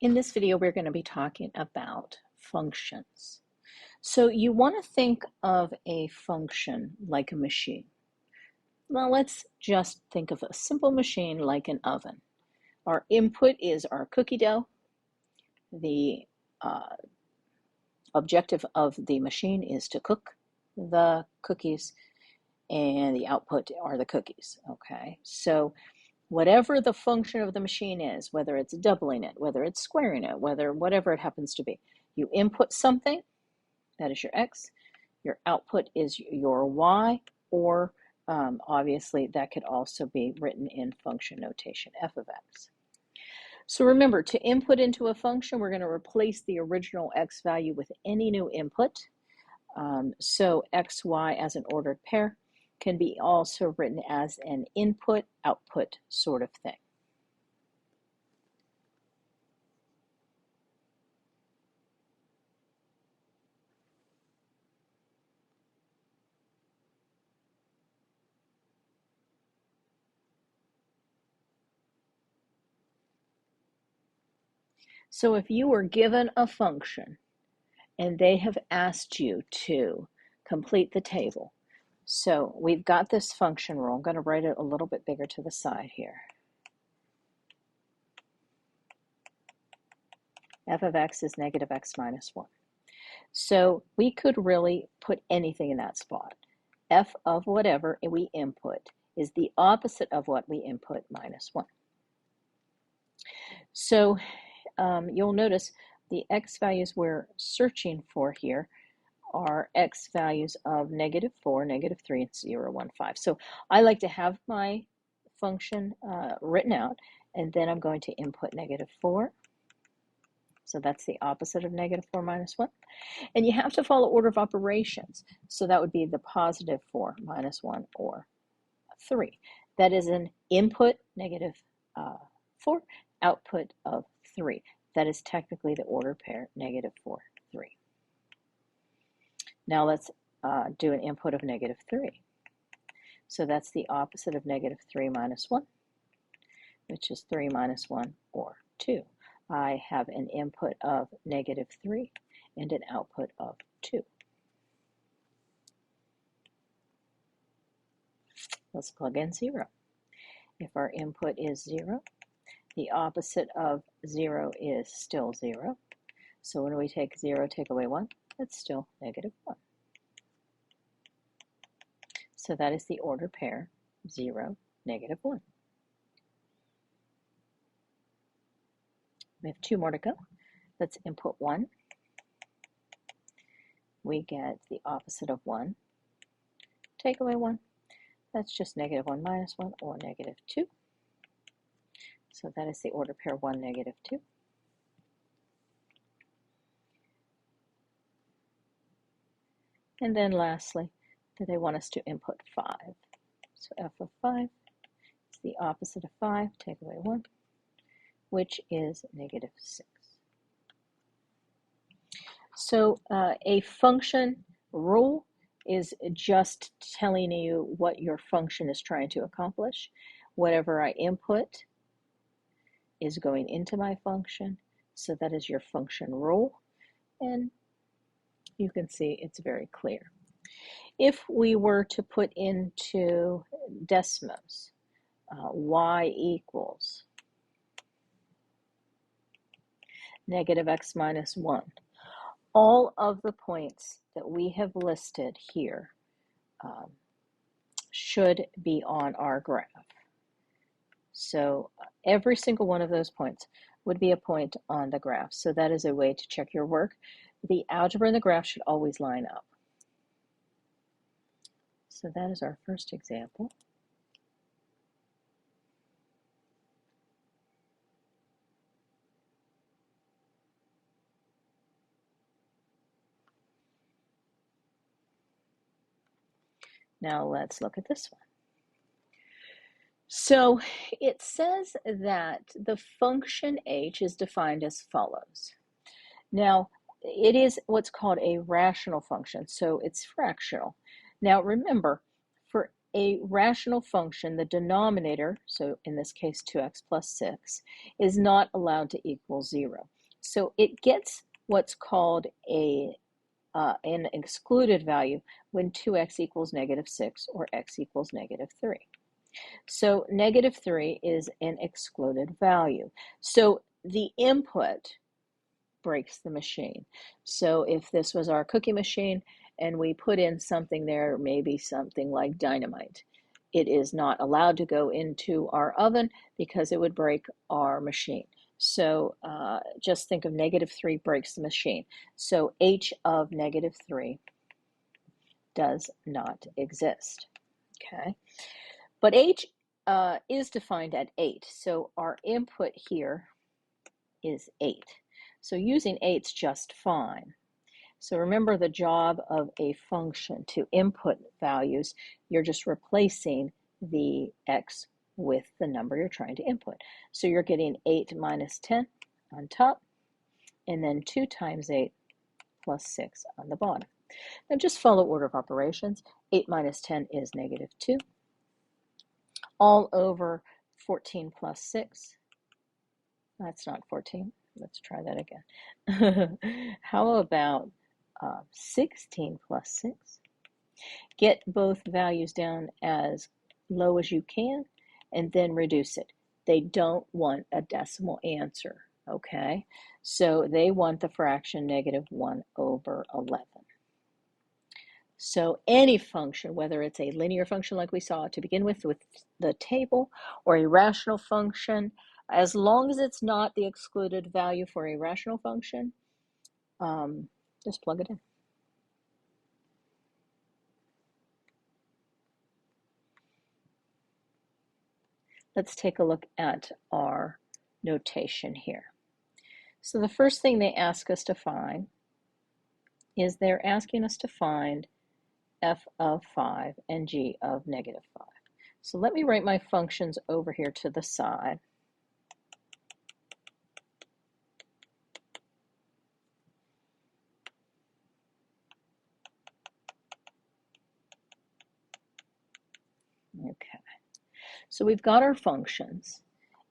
In this video, we're going to be talking about functions. So you want to think of a function like a machine. Well, let's just think of a simple machine like an oven. Our input is our cookie dough. The objective of the machine is to cook the cookies, and the output are the cookies. Okay, so whatever the function of the machine is, whether it's doubling it, whether it's squaring it, whatever it happens to be, you input something, that is your x, your output is your y, or obviously that could also be written in function notation, f of x. So remember, to input into a function, we're going to replace the original x value with any new input. So x, y as an ordered pair can be also written as an input-output sort of thing. So if you were given a function and they have asked you to complete the table, so we've got this function rule. I'm going to write it a little bit bigger to the side here. F of x is negative x minus 1. So we could really put anything in that spot. F of whatever we input is the opposite of what we input minus 1. So you'll notice the x values we're searching for here are x values of negative 4, negative 3, and 0, 1, 5. So I like to have my function written out, and then I'm going to input negative 4. So that's the opposite of negative 4 minus 1. And you have to follow order of operations. So that would be the positive 4 minus 1 or 3. That is an input, negative 4, output of 3. That is technically the order pair, negative 4, 3. Now let's do an input of negative 3. So that's the opposite of negative 3 minus 1, which is 3 minus 1 or 2. I have an input of negative 3 and an output of 2. Let's plug in 0. If our input is 0, the opposite of 0 is still 0. So when we take 0, take away 1, that's still negative 1. So that is the order pair 0, negative 1. We have 2 more to go. Let's input 1. We get the opposite of 1. Take away 1. That's just negative 1 minus 1 or negative 2. So that is the order pair 1, negative 2. And then lastly, they want us to input 5. So f of 5 is the opposite of 5, take away 1, which is negative 6. So a function rule is just telling you what your function is trying to accomplish. Whatever I input is going into my function, so that is your function rule, and you can see it's very clear. If we were to put into Desmos, y equals negative x minus 1, all of the points that we have listed here should be on our graph. So every single one of those points would be a point on the graph. So that is a way to check your work. The algebra and the graph should always line up. So that is our first example. Now let's look at this one. So it says that the function h is defined as follows. Now, it is what's called a rational function, so it's fractional. Now remember, for a rational function, the denominator, so in this case 2x plus 6, is not allowed to equal 0. So it gets what's called an excluded value when 2x equals -6 or x equals -3. So -3 is an excluded value. So the input breaks the machine. So if this was our cookie machine and we put in something there, maybe something like dynamite, it is not allowed to go into our oven because it would break our machine. So just think of -3 breaks the machine. So h of -3 does not exist. Okay, but h is defined at 8. So our input here is 8. So using 8's just fine. So remember the job of a function to input values, you're just replacing the x with the number you're trying to input. So you're getting 8 minus 10 on top, and then 2 times 8 plus 6 on the bottom. Now just follow order of operations. 8 minus 10 is -2. All over 14 plus 6. That's not 14. Let's try that again. How about 16 plus 6? Get both values down as low as you can and then reduce it. They don't want a decimal answer, okay? So they want the fraction -1 over 11. So any function, whether it's a linear function like we saw to begin with the table, or a rational function, as long as it's not the excluded value for a rational function, just plug it in. Let's take a look at our notation here. So the first thing they ask us to find is they're asking us to find f of 5 and g of -5. So let me write my functions over here to the side. Okay, so we've got our functions,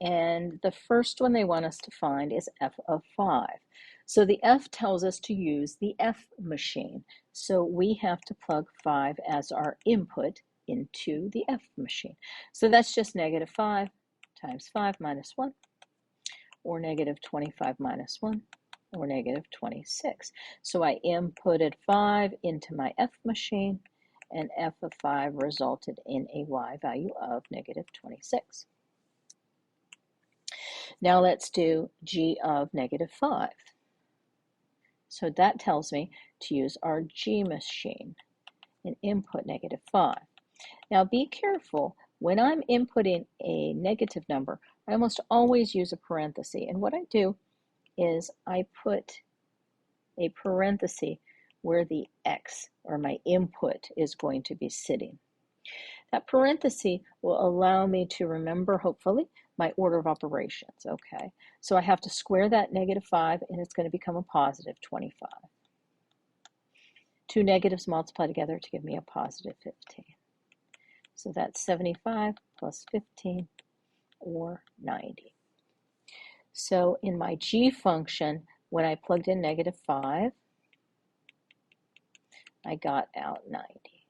and the first one they want us to find is f of 5. So the f tells us to use the f machine. So we have to plug 5 as our input into the f machine. So that's just -5 times 5 minus 1, or -25 minus 1, or -26. So I inputted 5 into my f machine, and f of 5 resulted in a y value of -26. Now let's do g of -5. So that tells me to use our g machine and input -5. Now be careful, when I'm inputting a negative number, I almost always use a parenthesis. And what I do is I put a parenthesis where the x, or my input, is going to be sitting. That parenthesis will allow me to remember, hopefully, my order of operations, okay? So I have to square that -5, and it's going to become a positive 25. Two negatives multiply together to give me a positive 15. So that's 75 plus 15, or 90. So in my g function, when I plugged in -5, I got out 90.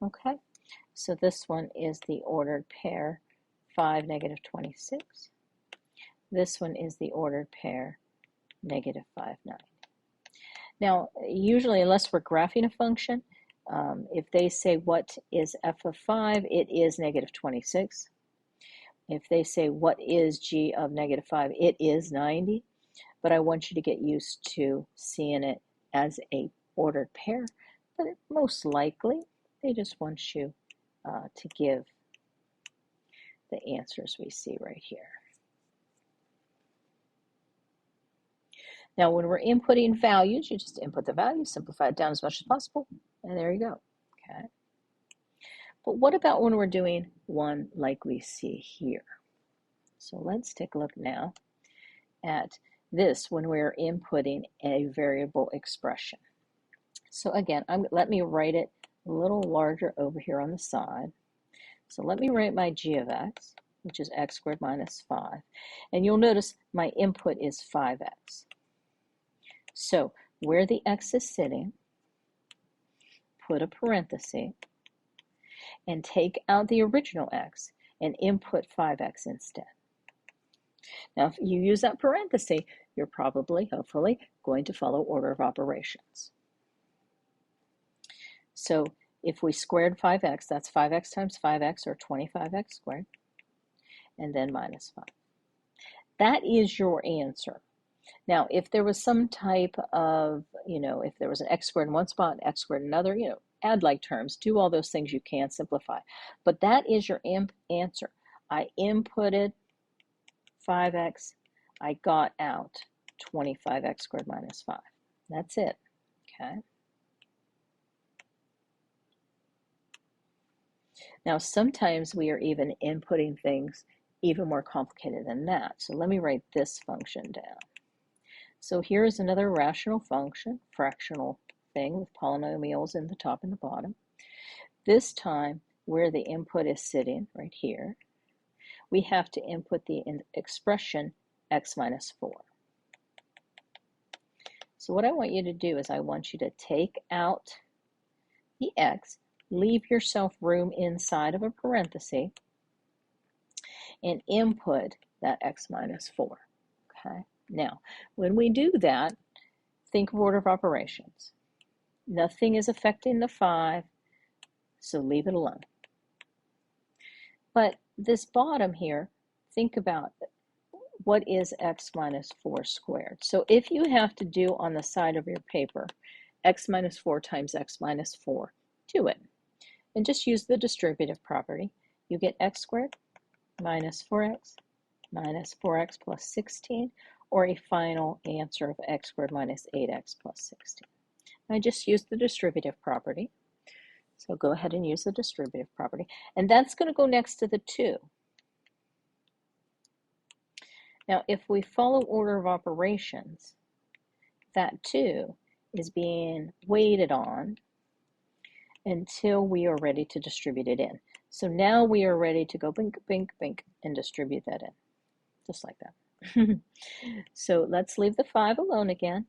Okay, so this one is the ordered pair 5, -26. This one is the ordered pair -5, 90. Now, usually, unless we're graphing a function, if they say what is f of 5, it is -26. If they say what is g of -5, it is 90. But I want you to get used to seeing it as a ordered pair. But most likely, they just want you to give the answers we see right here. Now, when we're inputting values, you just input the value, simplify it down as much as possible, and there you go. Okay. But what about when we're doing one like we see here? So let's take a look now at this when we're inputting a variable expression. So again, let me write it a little larger over here on the side. So let me write my g of x, which is x squared minus 5. And you'll notice my input is 5x. So where the x is sitting, put a parenthesis, and take out the original x and input 5x instead. Now, if you use that parenthesis, you're probably, hopefully, going to follow order of operations. So if we squared 5x, that's 5x times 5x, or 25x squared, and then minus 5. That is your answer. Now, if there was some type of, if there was an x squared in one spot, x squared in another, add like terms, do all those things you can, simplify. But that is your answer. I inputted 5x, I got out 25x squared minus 5. That's it, okay? Now, sometimes we are even inputting things even more complicated than that. So let me write this function down. So here's another rational function, fractional thing with polynomials in the top and the bottom. This time, where the input is sitting, right here, we have to input the expression x minus 4. So what I want you to do is I want you to take out the x, leave yourself room inside of a parenthesis, and input that x minus 4, okay? Now, when we do that, think of order of operations. Nothing is affecting the 5, so leave it alone. But this bottom here, think about it. What is x minus 4 squared? So if you have to do on the side of your paper, x minus 4 times x minus 4, do it. And just use the distributive property. You get x squared minus 4x plus 16, or a final answer of x squared minus 8x plus 16. I just used the distributive property. So go ahead and use the distributive property. And that's going to go next to the 2. Now, if we follow order of operations, that 2 is being waited on until we are ready to distribute it in. So now we are ready to go bink, bink, bink, and distribute that in, just like that. So let's leave the 5 alone again.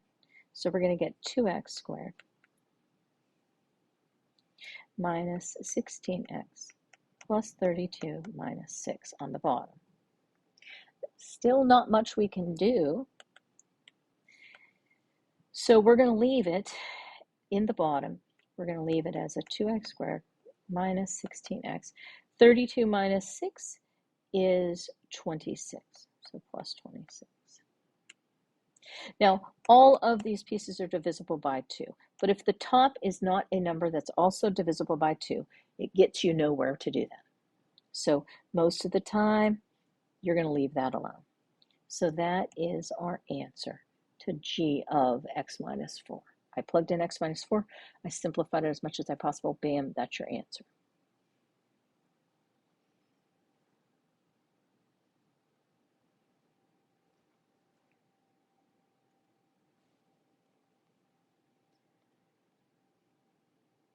So we're going to get 2x squared minus 16x plus 32 minus 6 on the bottom. Still not much we can do. So we're going to leave it in the bottom. We're going to leave it as a 2x squared minus 16x. 32 minus 6 is 26, so plus 26. Now, all of these pieces are divisible by 2, but if the top is not a number that's also divisible by 2, it gets you nowhere to do that. So most of the time, you're going to leave that alone. So that is our answer to g of x minus 4. I plugged in x minus 4, I simplified it as much as I possible, bam, that's your answer.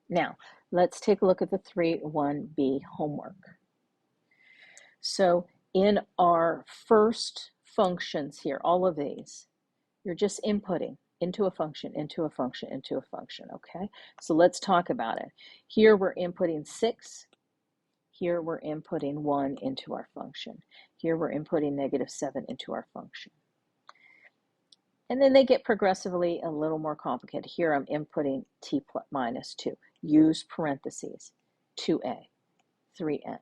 Now, let's take a look at the 3-1b homework. So in our first functions here, all of these, you're just inputting into a function, into a function, into a function, okay? So let's talk about it. Here we're inputting 6. Here we're inputting 1 into our function. Here we're inputting -7 into our function. And then they get progressively a little more complicated. Here I'm inputting t minus 2. Use parentheses, 2a, 3n.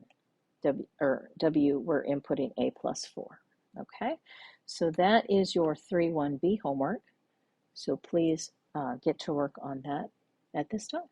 W, we're inputting a plus 4. Okay, so that is your 3-1b homework. So please get to work on that at this time.